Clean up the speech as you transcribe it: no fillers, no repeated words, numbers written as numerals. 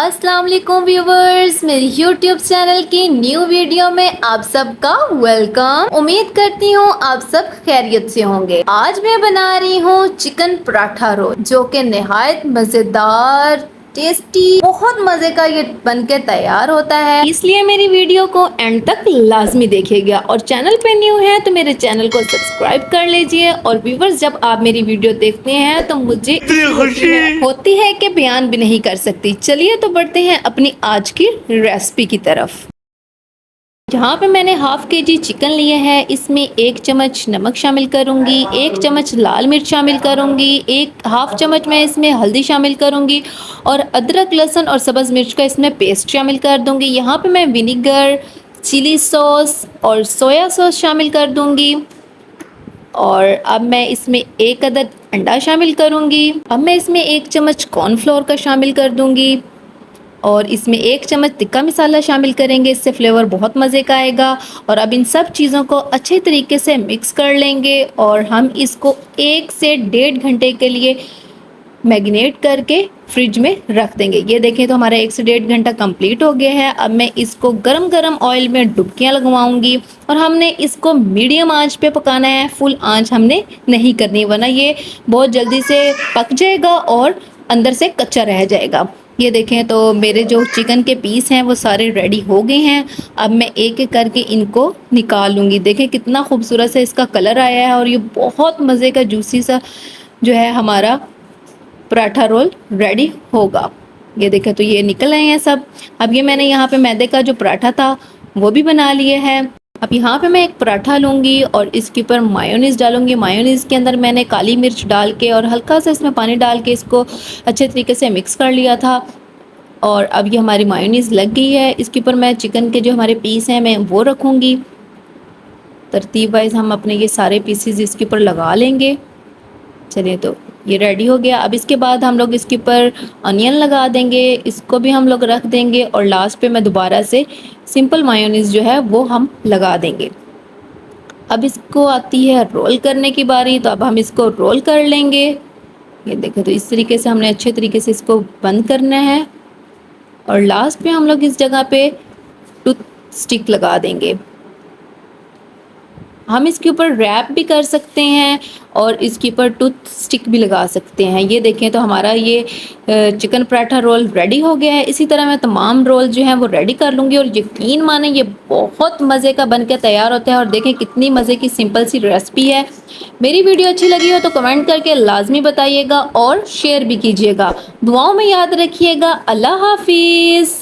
अस्सलाम वालेकुम व्यूवर्स, मेरे यूट्यूब चैनल की न्यू वीडियो में आप सबका वेलकम। उम्मीद करती हूँ आप सब खैरियत से होंगे। आज मैं बना रही हूँ चिकन पराठा रोल, जो कि निहायत मज़ेदार टेस्टी बहुत मजे का ये बनके तैयार होता है, इसलिए मेरी वीडियो को एंड तक लाजमी देखिएगा। और चैनल पे न्यू है तो मेरे चैनल को सब्सक्राइब कर लीजिए। और व्यूवर्स, जब आप मेरी वीडियो देखते हैं तो मुझे होती है कि बयान भी नहीं कर सकती। चलिए तो बढ़ते हैं अपनी आज की रेसिपी की तरफ। यहाँ पे मैंने हाफ के जी चिकन लिए है, इसमें 1 चम्मच नमक शामिल करूँगी, 1 चम्मच लाल मिर्च शामिल करूँगी, एक हाफ चम्मच मैं इसमें हल्दी शामिल करूँगी और अदरक लहसुन और सब्ज़ मिर्च का इसमें पेस्ट शामिल कर दूँगी। यहाँ पे मैं विनीगर, चिली सॉस और सोया सॉस शामिल कर दूँगी। और अब मैं इसमें 1 अदद अंडा शामिल करूँगी। अब मैं इसमें 1 चम्मच कॉर्नफ्लोर का शामिल कर दूँगी और इसमें 1 चम्मच तिक्का मसाला शामिल करेंगे, इससे फ्लेवर बहुत मज़े का आएगा। और अब इन सब चीज़ों को अच्छे तरीके से मिक्स कर लेंगे और हम इसको 1 से 1.5 घंटे के लिए मैरिनेट करके फ्रिज में रख देंगे। ये देखें तो हमारा 1 से 1.5 घंटा कंप्लीट हो गया है। अब मैं इसको गरम गरम ऑयल में डुबकियाँ लगवाऊंगी और हमने इसको मीडियम आंच पे पकाना है, फुल आंच हमने नहीं करनी, वरना ये बहुत जल्दी से पक जाएगा और अंदर से कच्चा रह जाएगा। ये देखें तो मेरे जो चिकन के पीस हैं वो सारे रेडी हो गए हैं। अब मैं एक एक करके इनको निकाल लूँगी। देखें कितना खूबसूरत सा इसका कलर आया है और ये बहुत मज़े का जूसी सा जो है हमारा पराठा रोल रेडी होगा। ये देखें तो ये निकल आए हैं सब। अब ये मैंने यहाँ पे मैदे का जो पराठा था वो भी बना लिए है। अब यहाँ पे मैं एक पराठा लूँगी और इसके ऊपर मायोनीज़ डालूँगी। मायोनीज़ के अंदर मैंने काली मिर्च डाल के और हल्का सा इसमें पानी डाल के इसको अच्छे तरीके से मिक्स कर लिया था। और अब ये हमारी मायोनीज़ लग गई है। इसके ऊपर मैं चिकन के जो हमारे पीस हैं मैं वो रखूँगी। तरतीब वाइज हम अपने ये सारे पीसेस इसके ऊपर लगा लेंगे। चलिए तो ये रेडी हो गया। अब इसके बाद हम लोग इसके ऊपर अनियन लगा देंगे, इसको भी हम लोग रख देंगे और लास्ट पे मैं दोबारा से सिंपल मायोनीज़ जो है वो हम लगा देंगे। अब इसको आती है रोल करने की बारी, तो अब हम इसको रोल कर लेंगे। ये देखो तो इस तरीके से हमने अच्छे तरीके से इसको बंद करना है और लास्ट पे हम लोग इस जगह पे टूथ स्टिक लगा देंगे। हम इसके ऊपर रैप भी कर सकते हैं और इसके ऊपर टूथ स्टिक भी लगा सकते हैं। ये देखें तो हमारा ये चिकन पराठा रोल रेडी हो गया है। इसी तरह मैं तमाम रोल जो हैं वो रेडी कर लूँगी और यकीन माने ये बहुत मज़े का बन के तैयार होता है। और देखें कितनी मज़े की सिंपल सी रेसिपी है। मेरी वीडियो अच्छी लगी हो तो कमेंट करके लाजमी बताइएगा और शेयर भी कीजिएगा। दुआओं में याद रखिएगा। अल्लाह हाफिज़।